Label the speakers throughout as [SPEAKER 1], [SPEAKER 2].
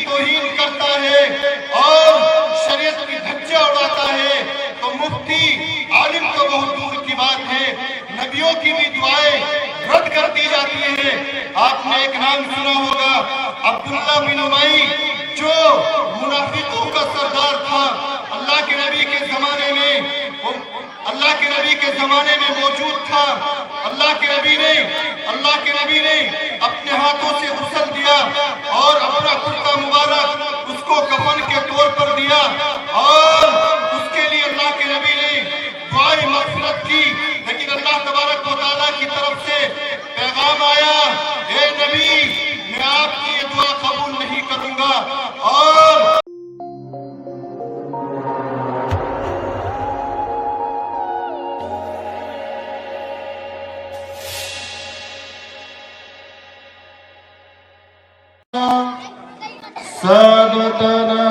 [SPEAKER 1] توہین کرتا ہے اور شریعت کی دھجیاں اڑاتا ہے تو مفتی عالم تو بہت دور کی بات ہے، نبیوں کی بھی دعائیں رد کر دی جاتی ہیں۔ آپ نے ایک نام سنا ہوگا عبداللہ بن ابی، جو منافقوں کا سردار تھا، اللہ کے نبی کے زمانے میں موجود تھا۔ اللہ کے نبی نے اپنے ہاتھوں سے غسل دیا اور اپنا کرتا مبارک اس کو کفن کے طور پر دیا اور اس کے لیے اللہ کے نبی نے دعائے مغفرت کی، لیکن اللہ تبارک و تعالیٰ کی طرف سے پیغام آیا، اے نبی میں آپ کی یہ دعا قبول نہیں کروں گا۔ اور سادتنا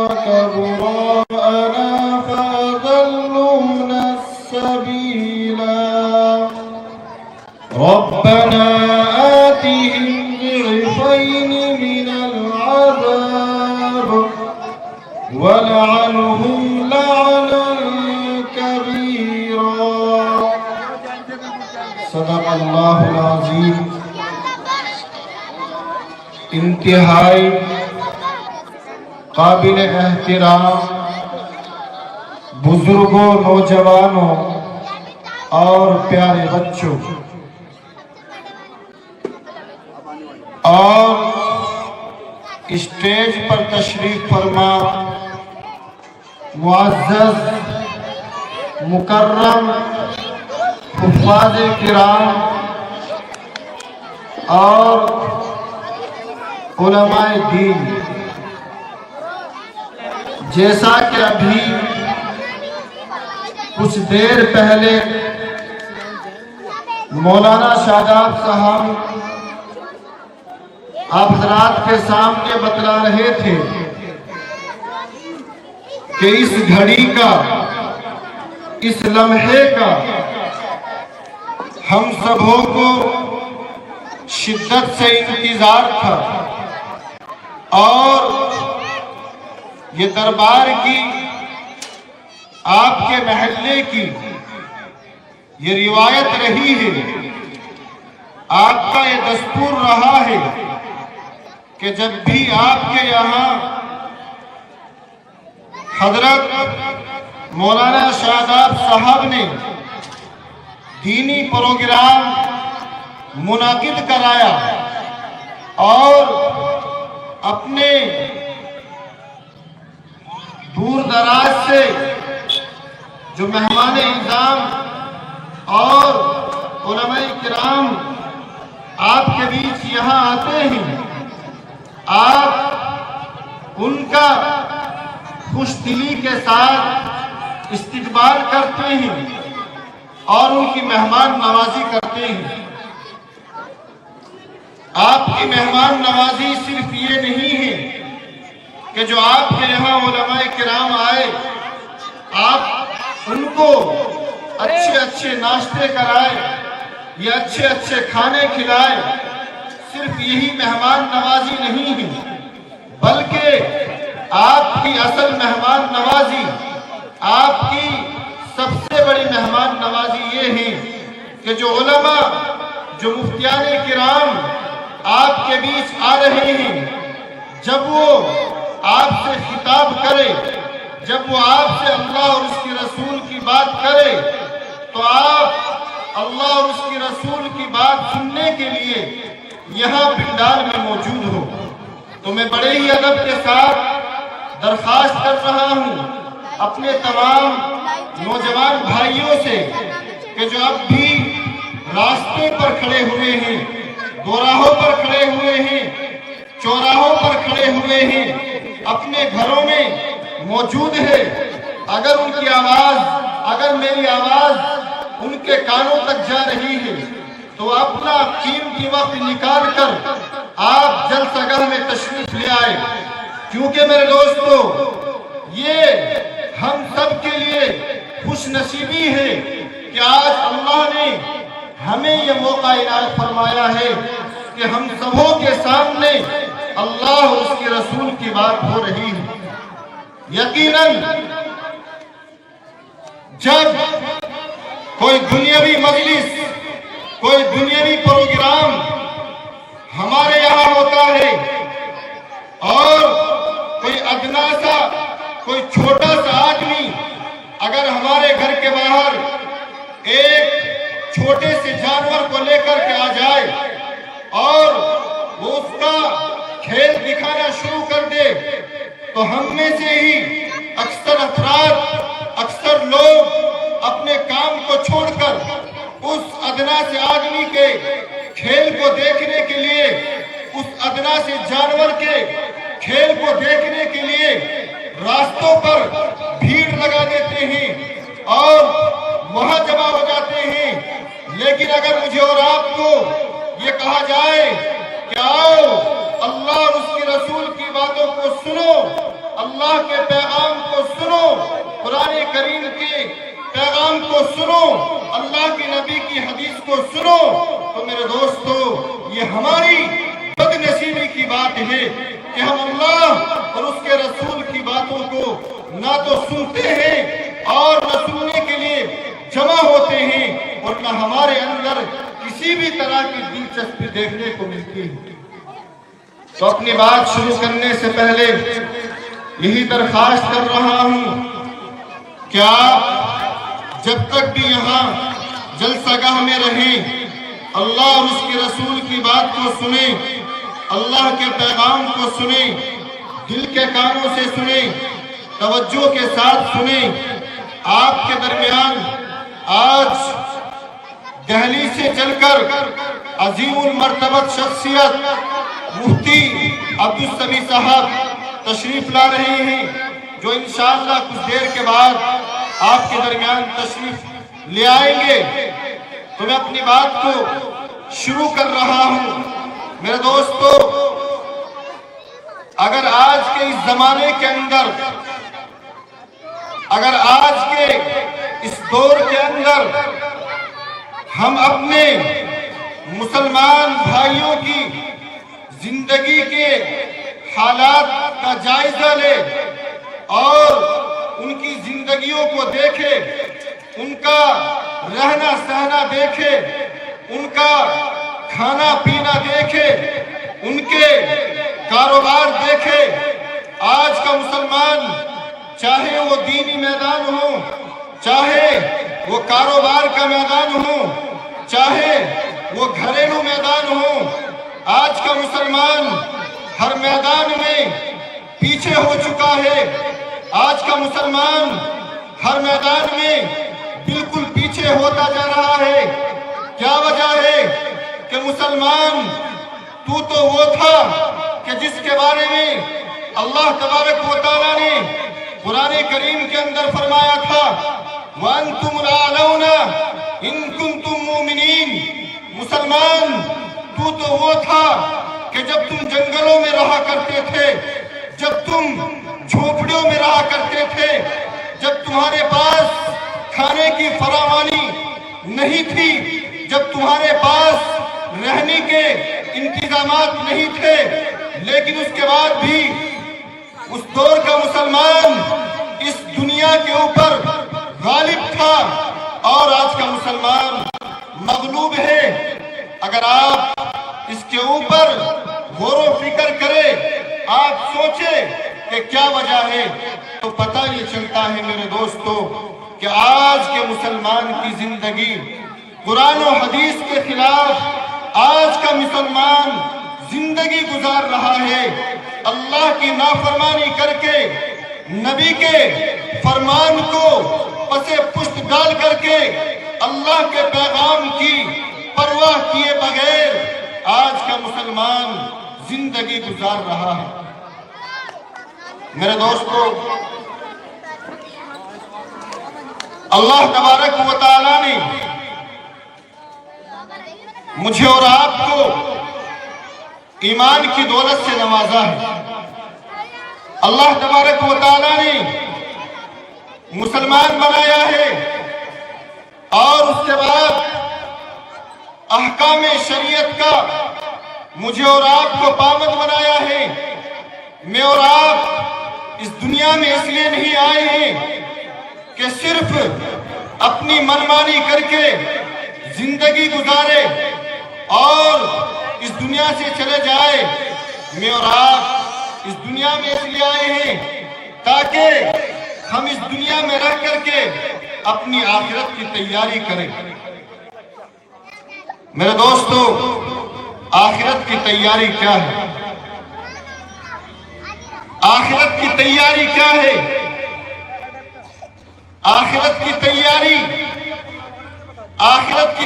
[SPEAKER 1] وكبراءنا فأضلونا السبيلا ربنا آتهم ضعفين من العذاب ولعنهم لعنا كبيرا۔ صدق اللہ العظیم۔ انتہائی قابل احترام بزرگوں، نوجوانوں اور پیارے بچوں اور اسٹیج پر تشریف فرما معزز مکرم حفاظ کرام اور علماء دین، جیسا کہ ابھی کچھ دیر پہلے مولانا شاداب صاحب آپ حضرات کے سامنے بتلا رہے تھے کہ اس گھڑی کا، اس لمحے کا ہم سبوں کو شدت سے انتظار تھا اور یہ دربار کی، آپ کے محلے کی یہ روایت رہی ہے، آپ کا یہ دستور رہا ہے کہ جب بھی آپ کے یہاں حضرت مولانا شاداب صاحب نے دینی پروگرام منعقد کرایا اور اپنے دور دراز سے جو مہمان اعظام اور علماء کرام آپ کے بیچ یہاں آتے ہیں، آپ ان کا خوش دلی کے ساتھ استقبال کرتے ہیں اور ان کی مہمان نوازی کرتے ہیں۔ آپ کی مہمان نوازی صرف یہ نہیں ہے کہ جو آپ کے یہاں علماء کرام آئے آپ ان کو اچھے اچھے ناشتے کرائے یا اچھے اچھے کھانے کھلائے، صرف یہی مہمان نوازی نہیں ہے، بلکہ آپ کی اصل مہمان نوازی، آپ کی سب سے بڑی مہمان نوازی یہ ہے کہ جو علماء، جو مفتیان کرام آپ کے بیچ آ رہے ہیں، جب وہ آپ سے خطاب کرے، جب وہ آپ سے اللہ اور اس کی رسول کی بات کرے تو آپ اللہ اور اس کی رسول کی بات سننے کے لیے یہاں پنڈال میں موجود ہو۔ تو میں بڑے ہی ادب کے ساتھ درخواست کر رہا ہوں اپنے تمام نوجوان بھائیوں سے کہ جو اب بھی راستے پر کھڑے ہوئے ہیں، دوراہوں پر کھڑے ہوئے ہیں، چوراہوں پر کھڑے ہوئے ہیں، اپنے گھروں میں موجود ہے، اگر ان کی آواز، اگر میری آواز ان کے کانوں تک جا رہی ہے تو اپنا قیمتی وقت نکال کر آپ جلسہ گاہ میں تشریف لے آئے، کیونکہ میرے دوستو یہ ہم سب کے لیے خوش نصیبی ہے کہ آج اللہ نے ہمیں یہ موقع عنایت فرمایا ہے کہ ہم سبوں کے سامنے اللہ اور اس کے رسول کی بات ہو رہی ہے۔ یقیناً جب کوئی دنیاوی مجلس، کوئی دنیاوی پروگرام ہمارے یہاں ہوتا ہے اور کوئی ادنا سا، کوئی چھوٹا سا آدمی اگر ہمارے گھر کے باہر ایک چھوٹے سے جانور کو لے کر کے آ جائے اور وہ اس کا کھیل دکھانا شروع کر دے تو ہم میں سے ہی اکثر افراد، اکثر لوگ اپنے کام کو چھوڑ کر اس ادنا سے آدمی کے کھیل کو دیکھنے کے لیے، اس ادنا سے جانور کے کھیل کو دیکھنے کے لیے راستوں پر بھیڑ لگا دیتے ہیں اور وہاں جمع ہو جاتے ہیں۔ لیکن اگر مجھے اور آپ کو یہ کہا جائے کہ آؤ اللہ اور اس کے رسول کی باتوں کو سنو، اللہ کے پیغام کو سنو، قرآن کریم کے پیغام کو سنو، اللہ کے نبی کی حدیث کو سنو، تو میرے دوستو یہ ہماری بد نصیبی کی بات ہے کہ ہم اللہ اور اس کے رسول کی باتوں کو نہ تو سنتے ہیں اور نہ سننے کے لیے جمع ہوتے ہیں اور نہ ہمارے اندر کسی بھی طرح کی دلچسپی دیکھنے کو ملتی ہے۔ تو اپنی بات شروع کرنے سے پہلے یہی درخواست کر رہا ہوں کہ آپ جب تک بھی یہاں جلسہ گاہ میں رہیں، اللہ اور اس کے رسول کی بات کو سنیں، اللہ کے پیغام کو سنیں، دل کے کانوں سے سنیں، توجہ کے ساتھ سنیں۔ آپ کے درمیان آج دہلی سے چل کر عظیم المرتبت شخصیت مفتی عبدالسمیع صاحب تشریف لا رہے ہیں، جو انشاءاللہ کچھ دیر کے بعد آپ کے درمیان تشریف لے آئیں گے۔ تو میں اپنی بات کو شروع کر رہا ہوں۔ میرے دوستو، اگر آج کے اس زمانے کے اندر، اگر آج کے اس دور کے اندر ہم اپنے مسلمان بھائیوں کی زندگی کے حالات کا جائزہ لیں اور ان کی زندگیوں کو دیکھیں، ان کا رہنا سہنا دیکھیں، ان کا کھانا پینا دیکھیں، ان کے کاروبار دیکھیں، آج کا مسلمان چاہے وہ دینی میدان ہو، چاہے وہ کاروبار کا میدان ہو، چاہے وہ گھریلو میدان ہو، آج کا مسلمان ہر میدان میں پیچھے ہو چکا ہے۔ آج کا مسلمان ہر میدان میں بالکل پیچھے ہوتا جا رہا ہے۔ کیا وجہ ہے کہ مسلمان تو وہ تھا کہ جس کے بارے میں اللہ تبارک و تعالیٰ نے قرآن کریم کے اندر فرمایا تھا وَأَنْتُمُ الْأَعْلَوْنَ إِن كُنْتُم مُؤْمِنِينَ۔ مسلمان تو وہ تھا کہ جب تم جنگلوں میں رہا کرتے تھے، جب تم جھوپڑیوں میں رہا کرتے تھے، جب تمہارے پاس کھانے کی فراوانی نہیں تھی، جب تمہارے پاس رہنے کے انتظامات نہیں تھے، لیکن اس کے بعد بھی اس دور کا مسلمان اس دنیا کے اوپر غالب تھا اور آج کا مسلمان مغلوب ہے۔ اگر آپ اس کے اوپر غور و فکر کریں، آپ سوچیں کہ کیا وجہ ہے، تو پتہ یہ چلتا ہے میرے دوستو کہ آج کے مسلمان کی زندگی قرآن و حدیث کے خلاف آج کا مسلمان زندگی گزار رہا ہے۔ اللہ کی نافرمانی کر کے، نبی کے فرمان کو پسے پشت ڈال کر کے، اللہ کے پیغام کی پرواہ کیے بغیر آج کا مسلمان زندگی گزار رہا ہے۔ میرے دوستو، اللہ تبارک و تعالیٰ نے مجھے اور آپ کو ایمان کی دولت سے نوازا ہے۔ اللہ تبارک و تعالیٰ نے مسلمان بنایا ہے اور اس کے بعد احکام شریعت کا مجھے اور آپ کو پابند بنایا ہے۔ میں اور آپ اس دنیا میں اس لیے نہیں آئے ہیں کہ صرف اپنی منمانی کر کے زندگی گزارے اور اس دنیا سے چلے جائے۔ میں اور آپ اس دنیا میں اس لیے آئے ہیں تاکہ ہم اس دنیا میں رہ کر کے اپنی آخرت کی تیاری کریں۔ میرے دوستو، آخرت کی تیاری کیا ہے؟ آخرت کی تیاری کیا ہے؟ آخرت کی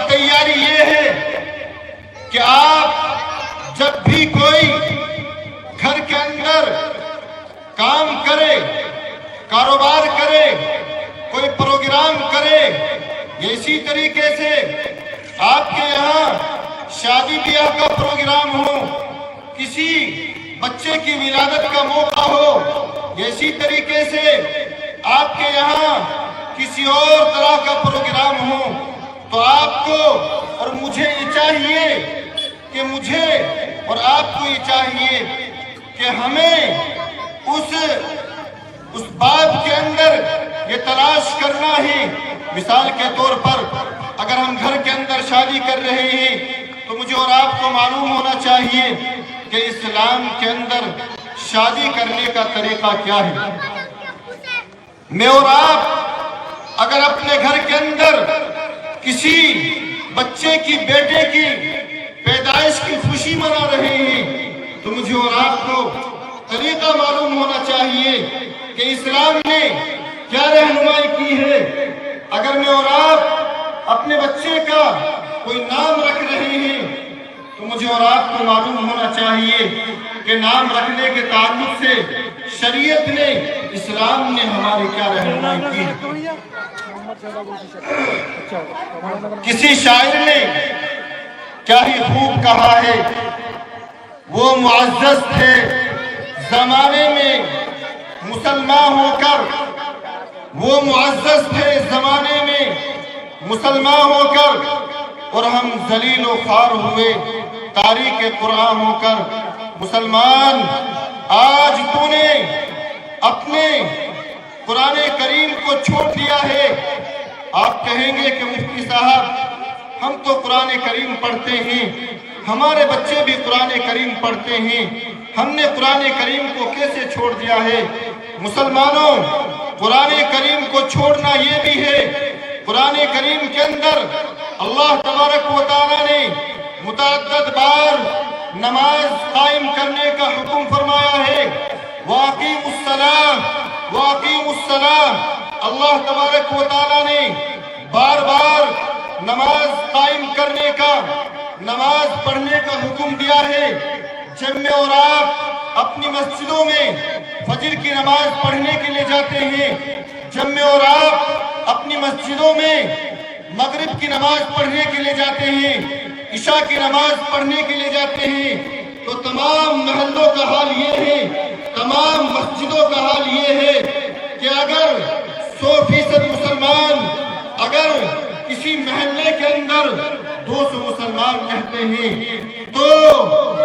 [SPEAKER 1] تیاری یہ ہے کہ آپ جب بھی کوئی گھر کے اندر کام کرے، کاروبار کرے، کوئی پروگرام کرے، یا اسی طریقے سے آپ کے یہاں شادی بیاہ کا پروگرام ہو، کسی بچے کی ولادت کا موقع ہو، یا اسی طریقے سے آپ کے یہاں کسی اور طرح کا پروگرام ہو، تو آپ کو اور مجھے یہ چاہیے کہ مجھے اور آپ کو یہ چاہیے کہ ہمیں اس باب کے اندر یہ تلاش کرنا ہے۔ مثال کے طور پر اگر ہم گھر کے اندر شادی کر رہے ہیں تو مجھے اور آپ کو معلوم ہونا چاہیے کہ اسلام کے اندر شادی کرنے کا طریقہ کیا ہے۔ میں اور آپ اگر اپنے گھر کے اندر کسی بچے کی، بیٹے کی پیدائش کی خوشی منا رہے ہیں تو مجھے اور آپ کو طریقہ معلوم ہونا چاہیے کہ اسلام نے کیا رہنمائی کی ہے۔ اگر میں اور آپ اپنے بچے کا کوئی نام رکھ رہے ہیں تو مجھے اور آپ کو معلوم ہونا چاہیے کہ نام رکھنے کے تعلق سے شریعت نے، اسلام نے ہماری کیا رہنمائی کی ہے۔ کسی شاعر نے کیا ہی خوب کہا ہے، وہ معزز تھے زمانے میں مسلمان ہو کر، وہ معزز تھے زمانے میں مسلمان ہو کر، اور ہم ذلیل و خوار ہوئے تاریخ قرآن ہو کر۔ مسلمان، آج تو نے اپنے قرآن کریم کو چھوڑ دیا ہے۔ آپ کہیں گے کہ مفتی صاحب ہم تو قرآن کریم پڑھتے ہیں، ہمارے بچے بھی قرآن کریم پڑھتے ہیں، ہم نے قرآن کریم کو کیسے چھوڑ دیا ہے؟ مسلمانوں، قرآن کریم کو چھوڑنا یہ بھی ہے، قرآن کریم کے اندر اللہ تبارک و تعالیٰ نے متعدد بار نماز قائم کرنے کا حکم فرمایا ہے۔ وَأَقِيمُوا الصَّلَاةَ وَأَقِيمُوا الصَّلَاةَ، اللہ تبارک و تعالیٰ نے بار بار نماز قائم کرنے کا، نماز پڑھنے کا حکم دیا ہے۔ جب میں اور آپ اپنی مسجدوں میں فجر کی نماز پڑھنے کے لیے جاتے ہیں، جب میں اور آپ اپنی مسجدوں میں مغرب کی نماز پڑھنے کے لیے جاتے ہیں، عشاء کی نماز پڑھنے کے لیے جاتے ہیں، تو تمام محلوں کا حال یہ ہے، تمام مسجدوں کا حال یہ ہے کہ اگر 100% مسلمان، اگر کسی محلے کے اندر 200 مسلمان رہتے ہیں تو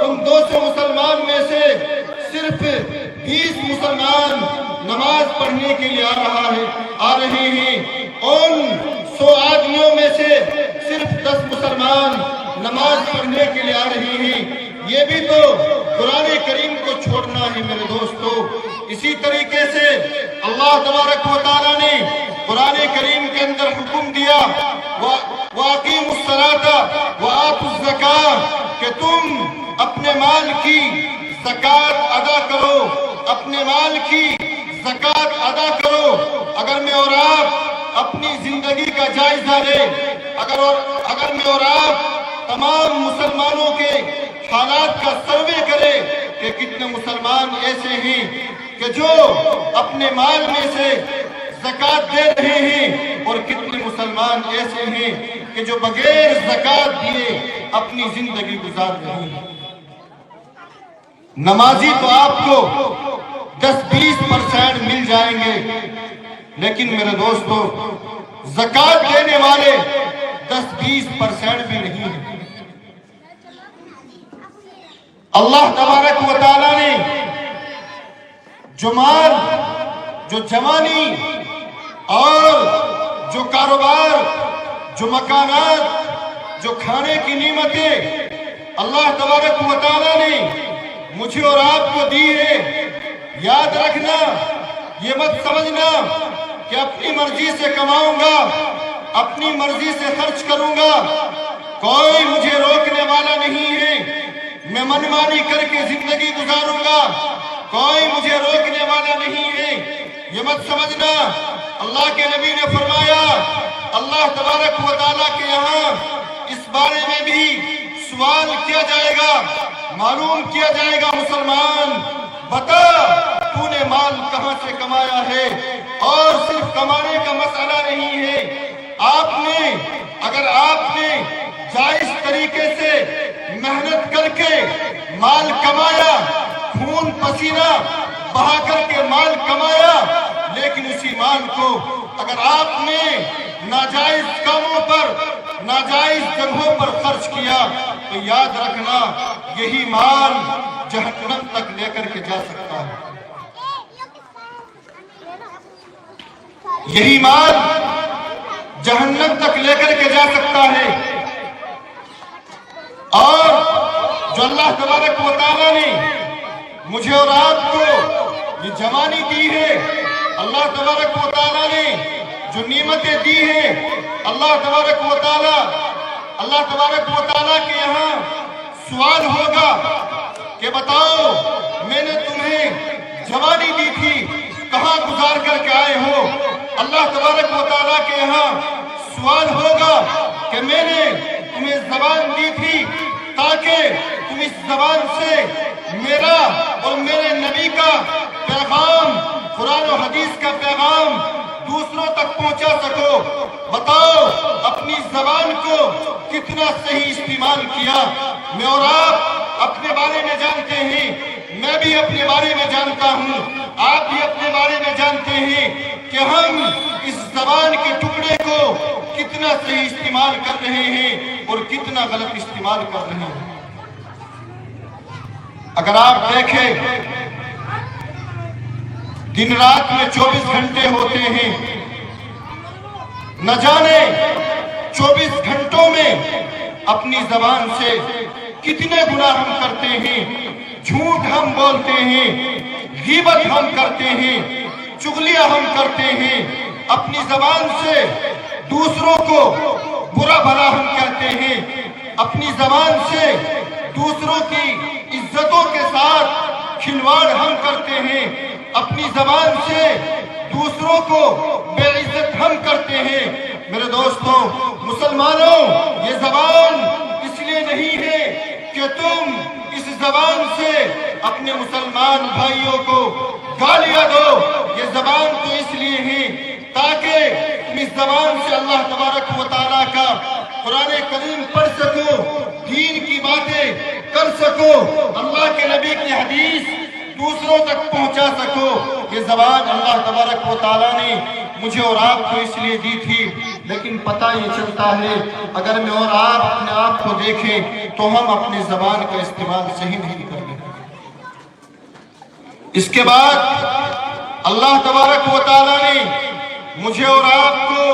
[SPEAKER 1] ان 200 مسلمان میں سے صرف 20 مسلمان نماز پڑھنے کے لیے آ رہے ہیں، ان 100 آدمیوں میں سے صرف 10 مسلمان نماز پڑھنے کے لیے آ رہے ہیں۔ یہ بھی تو قرآن کریم کو چھوڑنا ہے میرے دوستو۔ اسی طریقے سے اللہ تبارک و تعالیٰ نے قرآن کریم کے اندر حکم دیا، وَأَقِيمُوا الصَّلَاةَ وَآتُوا الزَّكَاةَ، کہ تم اپنے مال کی زکوٰۃ ادا کرو، اپنے مال کی زکوٰۃ ادا کرو۔ اگر میں اور آپ اپنی زندگی کا جائزہ لیں، اگر میں اور آپ تمام مسلمانوں کے حالات کا سروے کرے کہ کتنے مسلمان ایسے ہیں کہ جو اپنے مال میں سے زکوٰۃ دے رہے ہیں، اور کتنے مسلمان ایسے ہیں کہ جو بغیر زکوٰۃ دیے اپنی زندگی گزار رہے ہیں۔ نمازی تو آپ کو 10-20% مل جائیں گے، لیکن میرے دوستو زکوٰۃ دینے والے 10-20% بھی نہیں ہیں۔ اللہ تبارک و تعالیٰ نے جو مال، جو جوانی اور جو کاروبار، جو مکانات، جو کھانے کی نعمتیں اللہ تبارک و تعالیٰ نے مجھے اور آپ کو دی ہے، یاد رکھنا، یہ مت سمجھنا کہ اپنی مرضی سے کماؤں گا، اپنی مرضی سے خرچ کروں گا، کوئی مجھے روکنے والا نہیں ہے، میں منمانی کر کے زندگی گزاروں گا، کوئی مجھے روکنے والا نہیں ہے، یہ مت سمجھنا۔ اللہ کے نبی نے فرمایا، اللہ تبارک و تعالیٰ کے یہاں اس بارے میں بھی سوال کیا جائے گا، معلوم کیا جائے گا، مسلمان بتا تو نے مال کہاں سے کمایا ہے؟ اور صرف کمانے کا مسئلہ نہیں ہے، اگر آپ نے جائز طریقے سے محنت کر کے مال کمایا، خون پسینہ بہا کر کے مال کمایا، لیکن اسی مال کو اگر آپ نے ناجائز کاموں پر، ناجائز جگہوں پر خرچ کیا، تو یاد رکھنا یہی مال جہنم تک لے کر کے جا سکتا ہے، یہی مال جہنم تک لے کر کے جا سکتا ہے۔ اور جو اللہ تبارک و تعالیٰ نے مجھے اور آپ کو یہ جوانی دی ہے، اللہ تبارک و تعالیٰ نے جو نعمتیں دی ہیں، اللہ تبارک و تعالیٰ کے یہاں سوال ہوگا کہ بتاؤ میں نے تمہیں جوانی دی تھی، کہاں گزار کر کے آئے ہو؟ اللہ تبارک و تعالیٰ کے یہاں سوال ہوگا کہ میں نے تمہیں زبان دی تھی تاکہ تم اس زبان سے میرا اور میرے نبی کا پیغام، قرآن و حدیث کا پیغام دوسروں تک پہنچا سکو۔ بتاؤ اپنی زبان کو کتنا صحیح استعمال کیا؟ میں اور آپ اپنے بارے میں جانتے ہیں، میں بھی اپنے بارے میں جانتا ہوں، آپ بھی اپنے بارے میں جانتے ہیں کہ ہم اس زبان کے ٹکڑے کو کتنا صحیح استعمال کر رہے ہیں اور کتنا غلط استعمال کر رہے ہیں۔ اگر آپ دیکھیں دن رات میں 24 گھنٹے ہوتے ہیں، نہ جانے 24 گھنٹوں میں اپنی زبان سے کتنے گناہ ہم کرتے ہیں، جھوٹ ہم بولتے ہیں، غیبت ہم کرتے ہیں، چغلیاں ہم کرتے ہیں، اپنی زبان سے دوسروں کو برا بھلا ہم کہتے ہیں، اپنی زبان سے دوسروں کی عزتوں کے ساتھ کھلواڑ ہم کرتے ہیں، اپنی زبان سے دوسروں کو بے عزت ہم کرتے ہیں۔ میرے دوستوں، مسلمانوں، یہ زبان اس لیے نہیں ہے کہ تم اس زبان سے اپنے مسلمان بھائیوں کو گالیاں دو، یہ زبان تو اس لیے ہے تاکہ تم اس زبان سے اللہ تبارک و تعالیٰ کا قرآن کریم پڑھ سکو، دین کی باتیں کر سکو، اللہ کے نبی کی حدیث دوسروں تک پہنچا سکو۔ یہ زبان اللہ تبارک و تعالیٰ نے مجھے اور آپ کو اس لیے دی تھی، لیکن پتہ یہ چلتا ہے اگر میں اور آپ اپنے آپ کو دیکھیں تو ہم اپنی زبان کا استعمال صحیح نہیں کر رہے۔ اس کے بعد اللہ تبارک و تعالیٰ نے مجھے اور آپ کو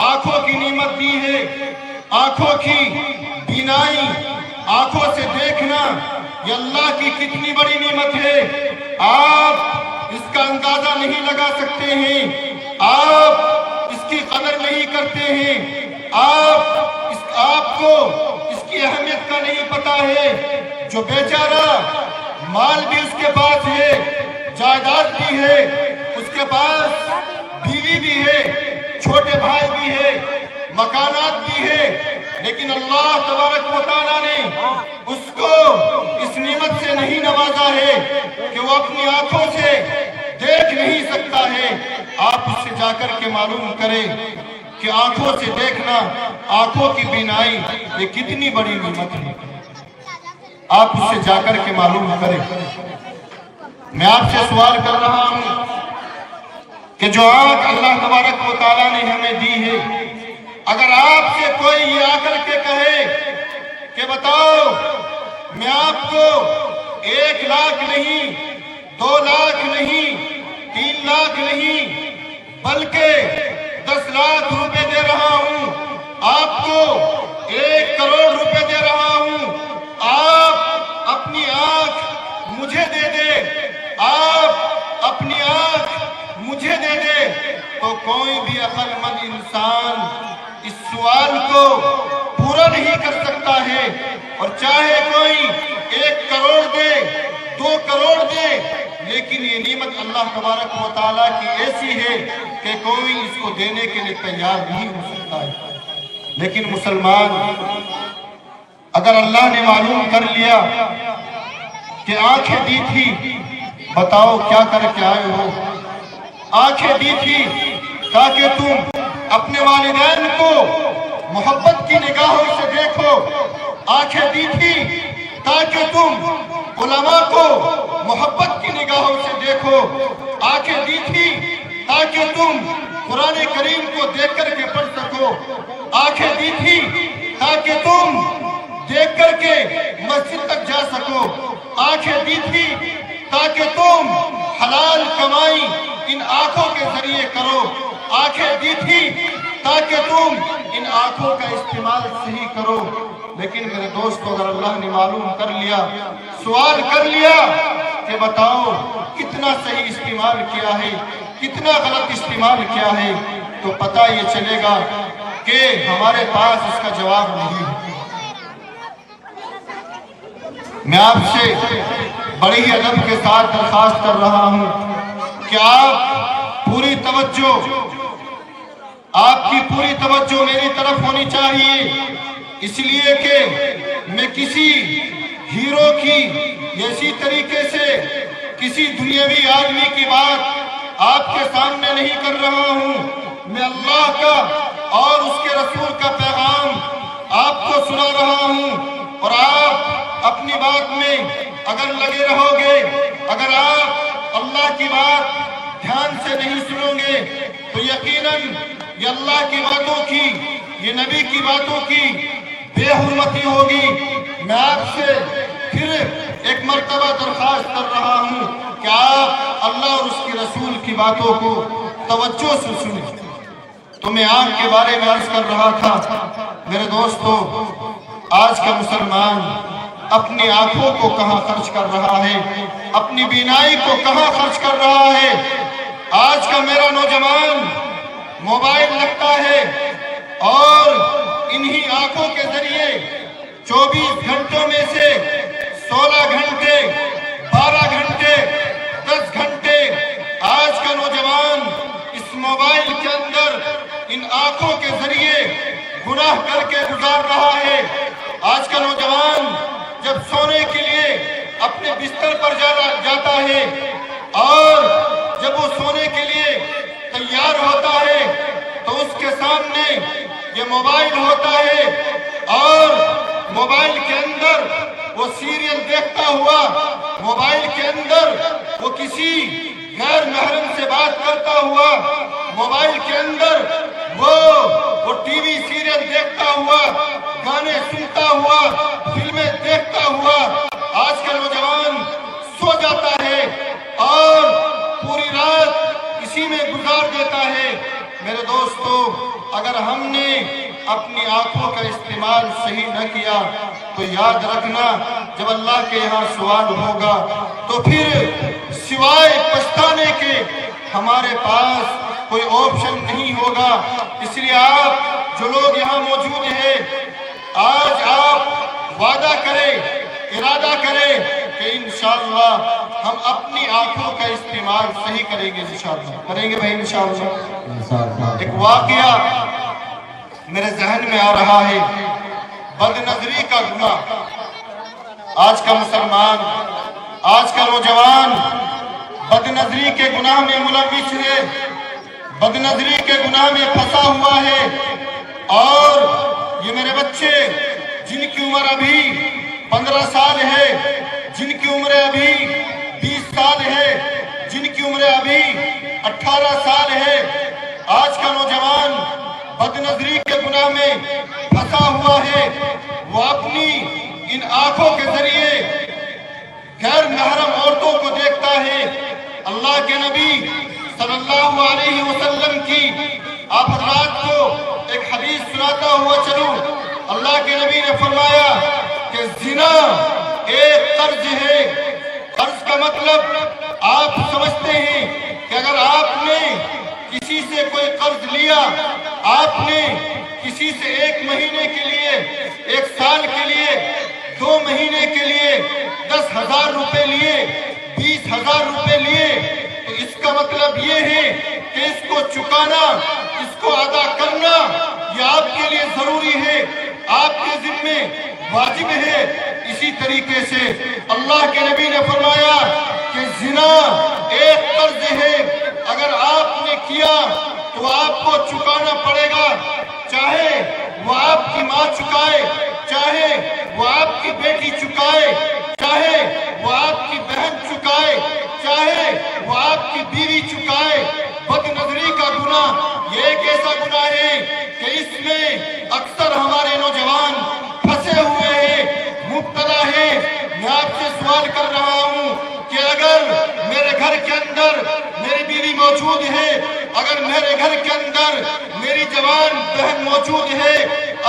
[SPEAKER 1] آنکھوں کی نعمت دی ہے، آنکھوں کی بینائی، آنکھوں سے دیکھنا، یہ اللہ کی کتنی بڑی نعمت ہے، آپ اس کا اندازہ نہیں لگا سکتے ہیں، آپ اس کی قدر نہیں کرتے ہیں، آپ کو اس کی اہمیت کا نہیں پتا ہے۔ جو بیچارہ مال بھی اس کے پاس ہے، جائیداد بھی ہے، اس کے پاس بیوی بھی ہے، چھوٹے بھائی بھی ہے، مکانات بھی ہے، لیکن اللہ تبارک و تعالیٰ نے اس کو اس نعمت سے نہیں نوازا ہے کہ وہ اپنی آنکھوں سے دیکھ نہیں سکتا ہے۔ آپ اس سے جا کر کے معلوم کریں کہ آنکھوں سے دیکھنا، آنکھوں کی بینائی یہ کتنی بڑی نعمت ہے، آپ اس سے جا کر کے معلوم کریں۔ میں آپ سے سوال کر رہا ہوں کہ جو آنکھ اللہ تبارک و تعالیٰ نے ہمیں دی ہے، اگر آپ سے کوئی یہ آ کر کے کہے کہ بتاؤ میں آپ کو 1 لاکھ نہیں، 2 لاکھ نہیں، 3 لاکھ نہیں، بلکہ 10 لاکھ روپے دے رہا ہوں، آپ کو 1 کروڑ روپے دے رہا ہوں۔ آپ اپنی آنکھ مجھے دے دے، آپ اپنی آنکھ مجھے دے دے، تو کوئی بھی عقل مند انسان اس سوال کو پورا نہیں کر سکتا ہے۔ اور چاہے کوئی 1 کروڑ دے، 2 کروڑ دے، لیکن یہ نعمت اللہ تبارک و تعالیٰ کی ایسی ہے کہ کوئی اس کو دینے کے لیے تیار نہیں ہو سکتا ہے۔ لیکن مسلمان، اگر اللہ نے معلوم کر لیا کہ آنکھیں دی تھی، بتاؤ کیا کر کے آئے ہو؟ آنکھیں دی تھی تاکہ تم اپنے والدین کو محبت کی نگاہوں سے دیکھو، آنکھیں دی تھی تاکہ تم علماء کو محبت کی نگاہوں سے دیکھو، آنکھیں دی تھی تاکہ تم قرآن کریم کو دیکھ کر کے پڑھ سکو، آنکھیں دی تھی تاکہ تم دیکھ کر کے مسجد تک جا سکو، آنکھیں دی تھی تاکہ تم حلال کمائی ان آنکھوں کے ذریعے کرو، آنکھیں دی تھی تاکہ تم ان آنکھوں کا استعمال صحیح کرو۔ لیکن میرے دوستو، اگر اللہ نے معلوم کر لیا، سوال کر لیا کہ بتاؤ کتنا صحیح استعمال کیا ہے، کتنا غلط استعمال کیا ہے، تو پتہ یہ چلے گا کہ ہمارے پاس اس کا جواب نہیں ہے۔ میں آپ سے بڑی ہی ادب کے ساتھ درخواست کر رہا ہوں کہ آپ پوری توجہ، آپ کی پوری توجہ میری طرف ہونی چاہیے، اس لیے کہ میں کسی ہیرو کی ایسی طریقے سے کسی دنیاوی آدمی کی بات آپ کے سامنے نہیں کر رہا ہوں، میں اللہ کا اور اس کے رسول کا پیغام آپ کو سنا رہا ہوں، اور آپ اپنی بات میں اگر لگے رہو گے، اگر آپ اللہ کی بات دھیان سے نہیں سنو گے، تو یقیناً یہ اللہ کی باتوں کی، یہ نبی کی باتوں کی بے حرمتی ہوگی۔ میں آپ سے پھر ایک مرتبہ درخواست کر رہا ہوں کہ آپ اللہ اور اس کے رسول کی باتوں کو توجہ سے سنیں۔ تو میں آنکھ کے بارے میں عرض کر رہا تھا، میرے دوستو، آج کا مسلمان اپنی آنکھوں کو کہاں خرچ کر رہا ہے، اپنی بینائی کو کہاں خرچ کر رہا ہے؟ آج کا میرا نوجوان موبائل رکھتا ہے اور انہی آنکھوں کے ذریعے 24 گھنٹوں میں سے 16 گھنٹے، 12 گھنٹے، 10 گھنٹے آج کا نوجوان اس موبائل کے اندر ان آنکھوں کے ذریعے گناہ کر کے گزار رہا ہے۔ آج کا نوجوان جب سونے کے لیے اپنے بستر پر جاتا ہے اور جب وہ سونے کے لیے تیار ہوتا ہے تو اس کے سامنے یہ موبائل ہوتا ہے، اور موبائل کے اندر وہ سیریل دیکھتا ہوا، موبائل کے اندر وہ کسی غیر محرم سے بات کرتا ہوا، موبائل کے اندر وہ ٹی وی سیریل دیکھتا ہوا، گانے سنتا ہوا، فلمیں دیکھتا ہوا آج کا نوجوان سو جاتا ہے اور پوری رات اسی میں گزار دیتا ہے۔ میرے دوستو، اگر ہم نے اپنی آنکھوں کا استعمال صحیح نہ کیا تو یاد رکھنا، جب اللہ کے یہاں سوال ہوگا تو پھر سوائے پچھتانے کے ہمارے پاس کوئی آپشن نہیں ہوگا۔ اس لیے آپ جو لوگ یہاں موجود ہیں، آج آپ وعدہ کریں، ارادہ کریں کہ انشاءاللہ ہم اپنی آنکھوں کا استعمال صحیح کریں گے، انشاءاللہ کریں گے بھائی انشاءاللہ۔ ایک واقعہ میرے ذہن میں آ رہا ہے، بد نظری کا گناہ۔ آج کا مسلمان، آج کا نوجوان بد نظری کے گناہ میں ملوث ہے، بد نظری کے گناہ میں پھنسا ہوا ہے، اور یہ میرے بچے جن کی عمر ابھی 15 سال ہے، جن کی عمر ابھی 20 سال ہے، جن کی عمر ابھی 18 سال ہے، آج کا نوجوان بد نظری کے گناہ میں پھنسا ہوا ہے۔ وہ اپنی ان آنکھوں کے ذریعے غیر محرم عورتوں کو دیکھتا ہے۔ اللہ کے نبی صلی اللہ علیہ وسلم کی آپ حضرات کو ایک حدیث سناتا ہوا چلوں۔ اللہ کے نبی نے فرمایا کہ زنا ایک قرض ہے۔ قرض کا مطلب آپ سمجھتے ہیں کہ اگر آپ نے کسی سے کوئی قرض لیا، آپ نے کسی سے 1 مہینے کے لیے، 1 سال کے لیے، 2 مہینے کے لیے 10,000 روپے لیے، 20,000 روپے لیے، تو اس کا مطلب یہ ہے کہ اس کو چکانا، اس کو ادا کرنا یہ آپ کے لیے ضروری ہے، آپ کے ذمے واجب ہے۔ اسی طریقے سے اللہ کے نبی نے فرمایا کہ زنا ایک قرض ہے، اگر آپ نے کیا تو آپ کو چکانا پڑے گا، چاہے وہ آپ کی ماں چکائے، چاہے وہ آپ کی بیٹی چکائے، چاہے وہ آپ کی بہن چکائے، چاہے وہ آپ کی بیوی چکائے۔ بد نظری کا گناہ یہ ایک ایسا گناہ ہے کہ اس میں اکثر ہمارے نوجوان پھنسے ہوئے ہیں، مبتلا ہیں۔ میں آپ سے سوال کر رہا ہوں کہ اگر میرے گھر کے اندر میری بیوی موجود ہے، اگر میرے گھر کے اندر میری جوان بہن موجود ہے،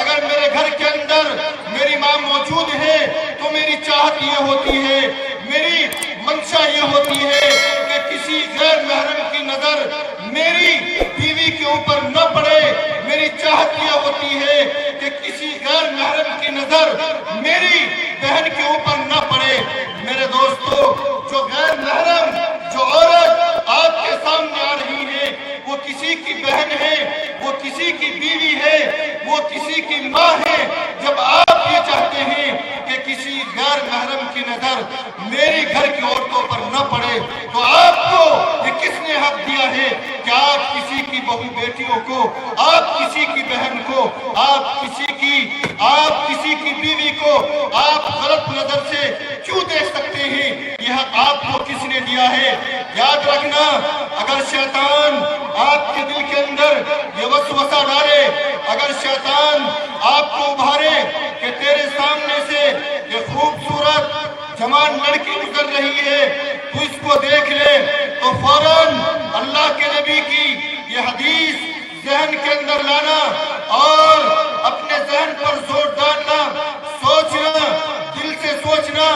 [SPEAKER 1] اگر میرے گھر کے اندر میری ماں موجود ہے، تو میری چاہت یہ ہوتی ہے، میری منشا یہ ہوتی ہے کہ کسی غیر محرم کی نظر میری بیوی کے اوپر نہ پڑے۔ میری چاہت یہ ہوتی ہے کہ کسی غیر محرم کی نظر میری بہن کے اوپر نہ پڑے۔ میرے دوستو، جو غیر محرم جو عورت آپ کے سامنے آ رہی ہے، وہ کسی کی بہن ہے، وہ کسی کی بیوی ہے، وہ کسی کی ماں ہے۔ جب آپ یہ چاہتے ہیں کہ کسی غیر محرم کی نظر میری گھر کی عورتوں پر نہ پڑے، تو آپ کو یہ کس نے حق دیا ہے کہ آپ کسی کی بہو بیٹیوں کو، آپ کسی کی بہن کو، آپ کسی کی بیوی کو آپ غلط نظر سے کیوں دیکھ سکتے ہیں؟ یہ حق آپ کو کس نے دیا ہے؟ یاد رکھنا، اگر شیطان آپ کے دل کے اندر یہ وسوسہ ڈالے، اگر شیطان آپ کو ابھارے کہ تیرے سامنے سے یہ خوبصورت جوان لڑکی گزر رہی ہے، تو اس کو دیکھ لے، تو فوراً اللہ کے نبی کی یہ حدیث ذہن کے اندر لانا اور اپنے ذہن پر زور ڈالنا، سوچنا، دل سے سوچنا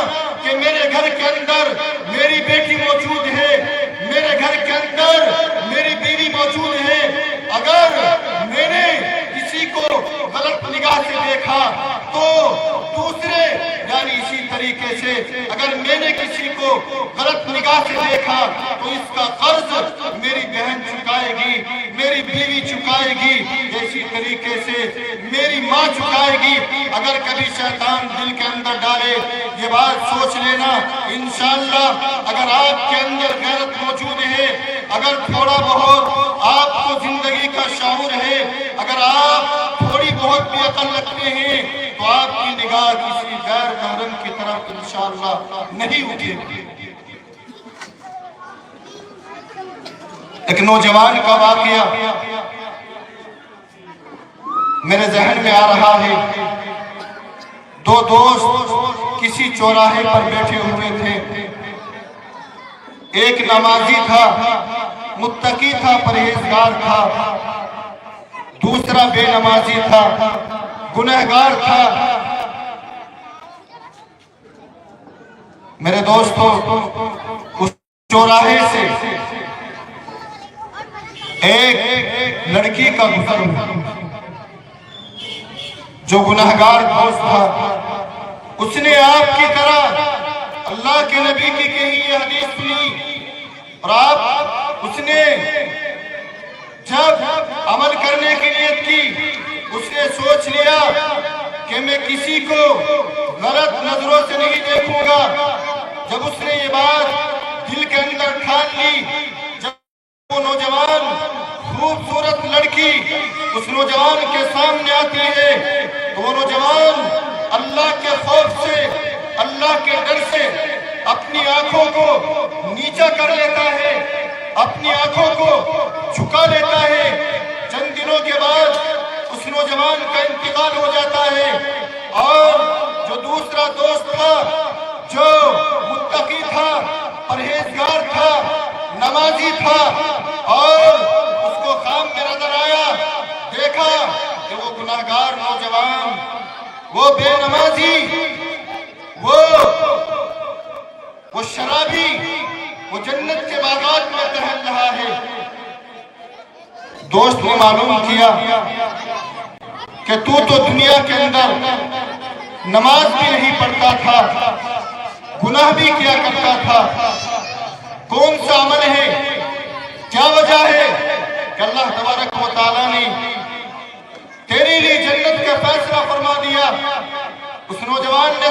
[SPEAKER 1] کہ میرے گھر کے اندر میری بیٹی موجود ہے، میرے گھر کے اندر میری بیوی موجود ہے۔ اگر میں نے کسی کو غلط نگاہ سے دیکھا تو دوسرے، یعنی اسی طریقے سے اگر میں نے کسی کو غلط نگاہ سے دیکھا تو اس کا قرض میری بہن چکائے گی، میری بیوی چکائے گی، اسی طریقے سے میری ماں چکائے گی۔ اگر کبھی شیطان دل کے اندر ڈالے، یہ بات سوچ لینا، انشاءاللہ اگر آپ کے اندر غیرت موجود ہے، اگر تھوڑا بہت آپ کو زندگی کا شعور ہے، اگر آپ تھوڑی بہت بھی عقل رکھتے ہیں، تو آپ کی نگاہ کسی غیر محرم کی طرف انشاءاللہ نہیں اٹھے گی۔ ایک نوجوان کا واقعہ میرے ذہن میں آ رہا ہے۔ 2 دوست کسی چوراہے پر بیٹھے ہوئے تھے۔ ایک نمازی تھا، متقی تھا، پرہیزگار تھا، دوسرا بے نمازی تھا، گنہگار تھا۔ میرے دوستو، اس چوراہے سے ایک لڑکی کا گزر ہوا جو گنہگار دوست تھا۔ اس نے آپ کی طرح اللہ کے نبی کی کہی یہ حدیث سنی، اور اس نے جب عمل کرنے کی نیت کی، اس نے سوچ لیا کہ میں کسی کو غلط نظروں سے نہیں دیکھوں گا۔ جب اس نے یہ بات دل کے اندر ٹھان لی، جب وہ نوجوان خوبصورت لڑکی اس نوجوان کے سامنے آتی ہے، تو وہ نوجوان اللہ کے خوف سے، اللہ کے ڈر سے اپنی آنکھوں کو نیچا کر لیتا ہے، اپنی آنکھوں کو جھکا لیتا ہے۔ چند دنوں کے بعد اس نوجوان کا انتقال ہو جاتا ہے، اور جو دوسرا دوست تھا، جو متقی تھا، پرہیزگار تھا، نمازی تھا، اور اس کو خواب میں نظر آیا، دیکھا کہ وہ گناہگار نوجوان، وہ بے نمازی، وہ شرابی، وہ جنت کے باغات میں ٹہل رہا ہے۔ دوست نے معلوم کیا کہ تو دنیا کے اندر نماز بھی نہیں پڑھتا تھا، گناہ بھی کیا کرتا تھا، کون سا عمل ہے، کیا وجہ ہے کہ اللہ تبارک و تعالیٰ نے تیرے لیے جنت کا فیصلہ فرما دیا؟ اس نوجوان نے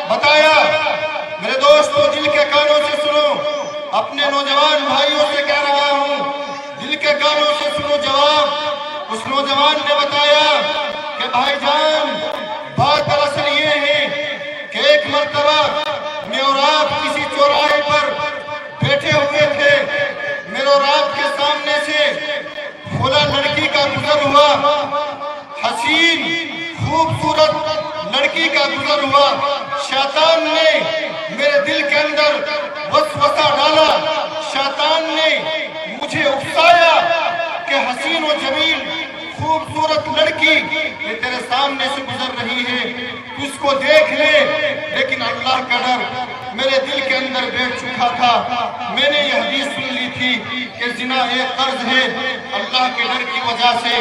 [SPEAKER 1] بتایا، میرے دوستو دل کے کانوں سے سنو، اپنے نوجوان بھائیوں سے کہہ رہا ہوں، دل کے کانوں سے سنو جواب۔ اس نوجوان نے بتایا کہ بھائی جان، بات دراصل یہ ہے کہ ایک مرتبہ میں اور آپ کسی چوراہے پر بیٹھے ہوئے تھے، میرے اور آپ کے سامنے سے فلاں لڑکی کا گزر ہوا، حسین خوبصورت لڑکی کا گزر ہوا۔ شیطان نے میرے دل کے اندر وسوسہ ڈالا، شیطان نے مجھے اکسایا کہ حسین و جمیل خوبصورت لڑکی یہ تیرے سامنے سے گزر رہی ہے، تو اس کو دیکھ لے۔ لیکن اللہ کا ڈر میرے دل کے اندر بیٹھ چکا تھا۔ میں نے یہ حدیث سن لی تھی کہ زنا ایک قرض ہے، اللہ کے ڈر کی وجہ سے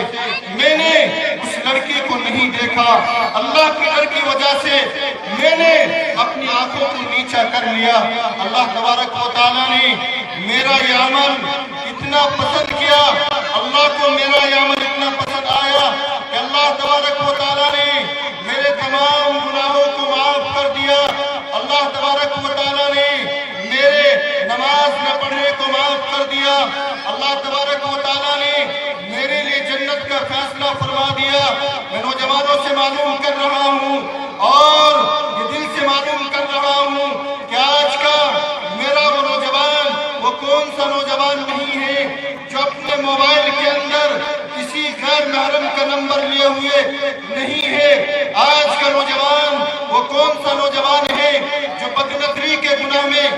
[SPEAKER 1] میں نے اس لڑکی کو نہیں دیکھا، اللہ کے ڈر کی وجہ سے میں نے اپنی آنکھوں کو نیچا کر لیا۔ اللہ تبارک و تعالیٰ نے میرا یہ عمل اتنا پسند کیا، اللہ کو میرا یہ عمل اتنا پسند آیا کہ اللہ تبارک و تعالیٰ نے میرے تمام گناہوں کو معاف کر دیا۔ اللہ تبارک و تعالیٰ نے میرے نماز نہ پڑھنے کو معاف کر دیا۔ اللہ تبارک و تعالیٰ نے میرے لیے جنت کا فیصلہ فرما دیا۔ میں نوجوانوں سے معلوم کر رہا ہوں اور یہ دل سے معلوم کر رہا ہوں کہ آج کا میرا وہ نوجوان وہ کون سا نوجوان نہیں ہے جو اپنے موبائل کے اندر کسی غیر محرم کا نمبر لیے ہوئے نہیں ہے۔ آج کا نوجوان وہ کون سا نوجوان ہے جو بدنظری کے گناہ میں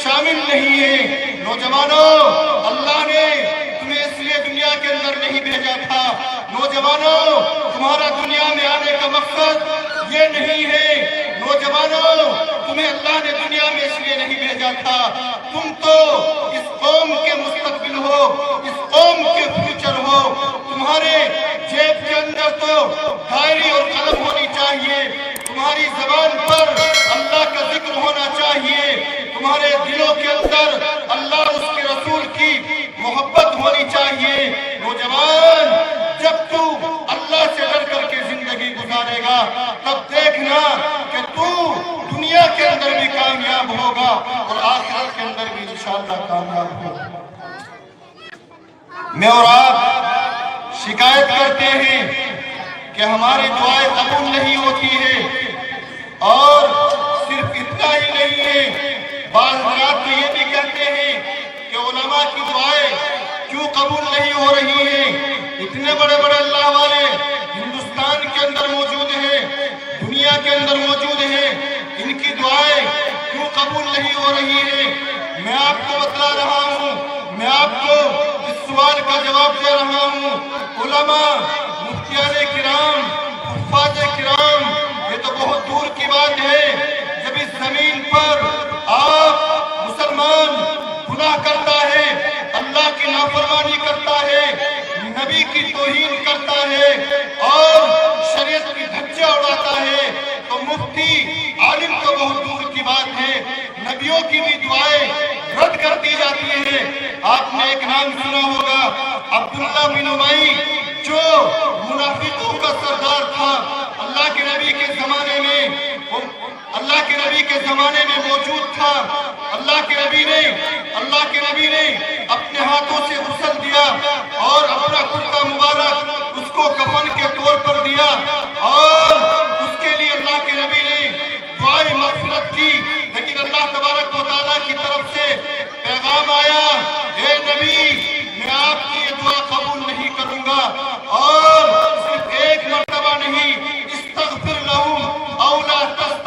[SPEAKER 1] شامل نہیں ہے۔ نوجوانوں، اللہ نے تمہیں اس لیے دنیا کے اندر نہیں بھیجا تھا۔ نوجوانوں، تمہارا دنیا میں آنے کا مقصد یہ نہیں ہے۔ نوجوانوں، تمہیں اللہ نے دنیا میں اس لیے نہیں بھیجا تھا۔ تم تو اس قوم کے مستقبل ہو، اس قوم کے فیوچر ہو۔ تمہارے جیب کے اندر تو ڈائری اور قلم ہونی چاہیے، تمہاری زبان پر اللہ کا ذکر ہونا چاہیے، تمہارے دلوں کے اندر اللہ اور اس کے رسول کی محبت ہونی چاہیے۔ نوجوان، جب تو اللہ سے ڈر کر کے زندگی گزارے گا تب دیکھنا کہ تو دنیا کے اندر بھی کامیاب ہوگا اور آخرت کے اندر بھی انشاءاللہ کامیاب ہوگا۔ میں اور آپ شکایت کرتے ہیں کہ ہماری دعائیں قبول نہیں ہوتی ہے، اور صرف اتنا ہی نہیں ہے، بعض حضرات تو یہ بھی کہتے ہیں کہ علماء کی دعائیں کیوں قبول نہیں ہو رہی ہیں؟ اتنے بڑے بڑے اللہ والے ہندوستان کے اندر موجود ہیں، دنیا کے اندر موجود ہیں، ان کی دعائیں کیوں قبول نہیں ہو رہی ہیں؟ میں آپ کو بتلا رہا ہوں، میں آپ کو اس سوال کا جواب دے رہا ہوں۔ علماء، مفتیان کرام، حفاظ کرام، یہ تو بہت دور کی بات ہے جب اس زمین پر آپ مسلمان گناہ کرتا ہے، اللہ کی نافرمانی کرتا ہے، نبی کی توہین کرتا ہے اور شریعت کی دھجیاں اڑاتا ہے، تو مفتی عالم تو بہت دور کی بات ہے، نبیوں کی بھی دعائیں رد کر دی جاتی ہیں۔ آپ نے ایک نام سنا ہوگا، عبداللہ بن ابی، جو منافقوں کا سردار تھا، اللہ کے نبی کے زمانے میں موجود تھا۔ اللہ کے نبی نے اپنے ہاتھوں سے غسل دیا اور اپنا کرتا مبارک اس کو کفن کے طور پر دیا، اور اس کے لیے اللہ کے نبی نے دعائیں مغفرت کی۔ لیکن اللہ تبارک و تعالیٰ کی طرف سے پیغام آیا، اے نبی، میں آپ کی یہ دعا قبول نہیں کروں گا، اور صرف ایک مرتبہ نہیں، استغفر لہم او لا تستغفر